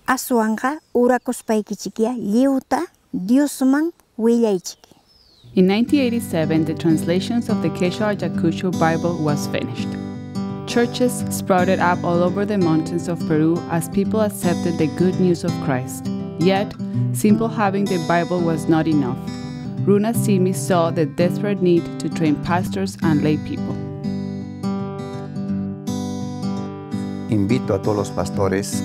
asuanga urakospaikichikia liuta Diosman willaichiki. In 1987, the translations of the Quechua Ayacucho Bible was finished. Churches sprouted up all over the mountains of Peru as people accepted the good news of Christ. Yet, simple having the Bible was not enough. Runa Simi saw the desperate need to train pastors and lay people. Invito a todos los pastores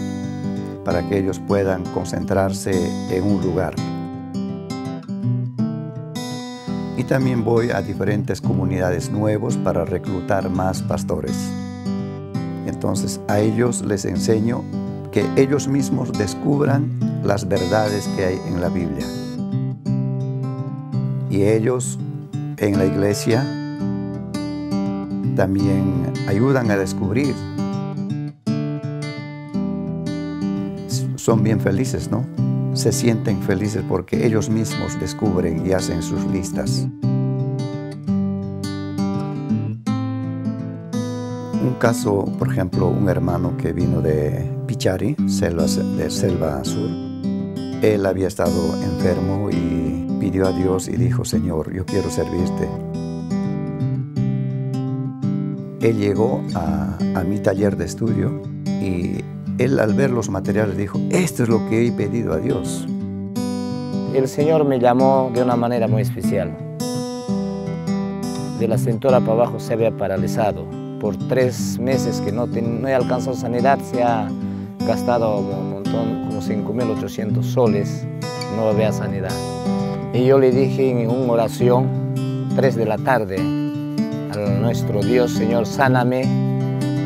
para que ellos puedan concentrarse en un lugar. Y también voy a diferentes comunidades nuevas para reclutar más pastores. Entonces a ellos les enseño que ellos mismos descubran las verdades que hay en la Biblia. Y ellos en la iglesia también ayudan a descubrir. Son bien felices, ¿no? Se sienten felices porque ellos mismos descubren y hacen sus listas. Un caso, por ejemplo, un hermano que vino de Pichari, de Selva Sur. Él había estado enfermo y pidió a Dios y dijo: Señor, yo quiero servirte. Él llegó a mi taller de estudio y él, al ver los materiales, dijo: esto es lo que he pedido a Dios. El Señor me llamó de una manera muy especial. De la cintura para abajo se había paralizado. Por 3 meses que no he alcanzado sanidad, se ha gastado un montón, como 5.800 soles, no había sanidad. Y yo le dije en una oración, 3 de la tarde, a nuestro Dios: Señor, sáname,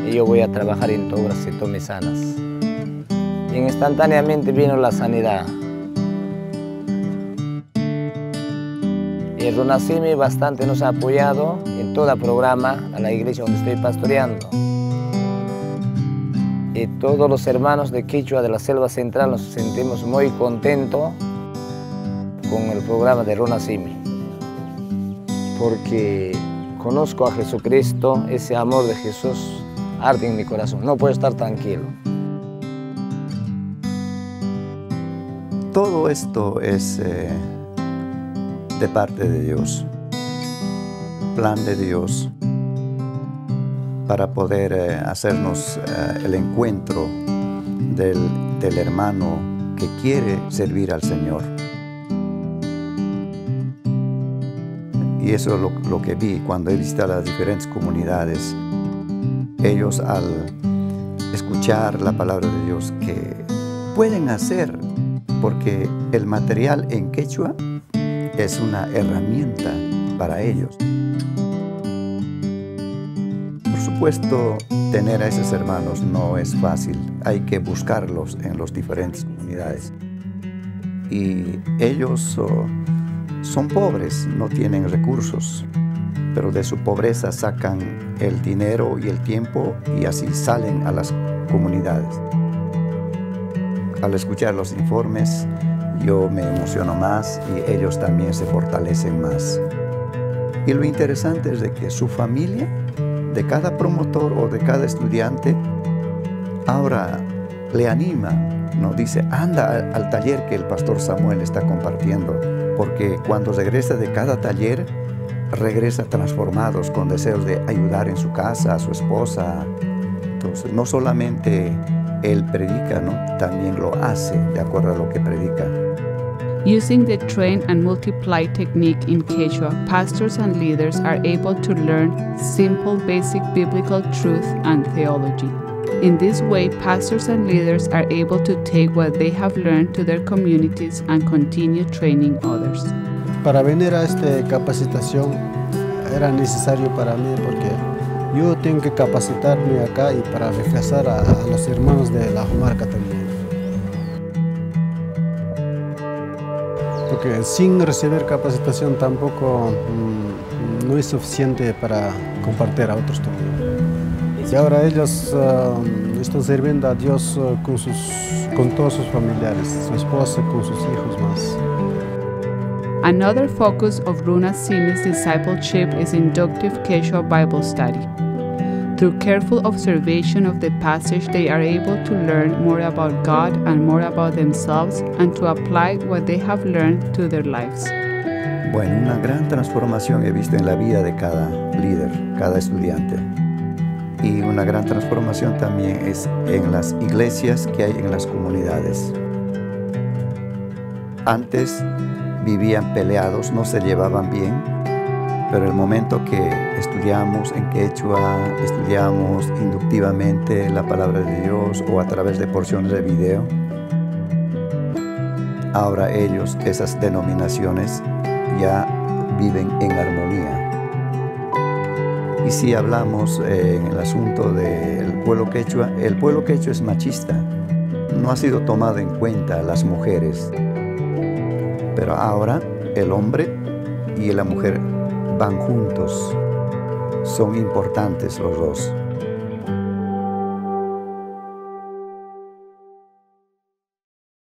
y yo voy a trabajar en tu obra si tú me sanas. Y instantáneamente vino la sanidad. Y Runa Simi bastante nos ha apoyado en todo el programa a la iglesia donde estoy pastoreando. Y todos los hermanos de Quechua de la Selva Central nos sentimos muy contentos con el programa de Runa Simi. Porque conozco a Jesucristo, ese amor de Jesús arde en mi corazón, no puedo estar tranquilo. Todo esto es de parte de Dios, plan de Dios, para poder hacernos el encuentro del hermano que quiere servir al Señor. Y eso es lo que vi cuando he visitado las diferentes comunidades. Ellos, al escuchar la palabra de Dios, que pueden hacer, porque el material en quechua es una herramienta para ellos. Por supuesto, tener a esos hermanos no es fácil. Hay que buscarlos en las diferentes comunidades. Y ellos son pobres, no tienen recursos, pero de su pobreza sacan el dinero y el tiempo y así salen a las comunidades. Al escuchar los informes, yo me emociono más y ellos también se fortalecen más. Y lo interesante es de que su familia, de cada promotor o de cada estudiante, ahora le anima, ¿no? Dice: anda al taller que el pastor Samuel está compartiendo, porque cuando regresa de cada taller, regresa transformados, con deseos de ayudar en su casa, a su esposa. Entonces, no solamente él predica, ¿no? También lo hace de acuerdo a lo que predica. Using the train and multiply technique in Quechua, pastors and leaders are able to learn simple, basic biblical truth and theology. In this way, pastors and leaders are able to take what they have learned to their communities and continue training others. Para venir a esta capacitación era necesario para mí, porque yo tengo que capacitarme acá y para regresar a los hermanos de la comarca también. Porque sin recibir capacitación tampoco no es suficiente para compartir a otros también. Y ahora ellos están sirviendo a Dios con todos sus familiares, su esposa, con sus hijos más. Another focus of Runa Simi's discipleship is inductive Quechua Bible study. Through careful observation of the passage, they are able to learn more about God and more about themselves and to apply what they have learned to their lives. Bueno, una gran transformación he visto en la vida de cada líder, cada estudiante. Y una gran transformación también es en las iglesias que hay en las comunidades. Antes vivían peleados, no se llevaban bien, pero el momento que estudiamos en quechua, estudiamos inductivamente la palabra de Dios o a través de porciones de video, ahora ellos, esas denominaciones, ya viven en armonía. Y si hablamos en el asunto del pueblo quechua, el pueblo quechua es machista. No ha sido tomado en cuenta las mujeres. Pero ahora el hombre y la mujer van juntos. Son importantes los dos.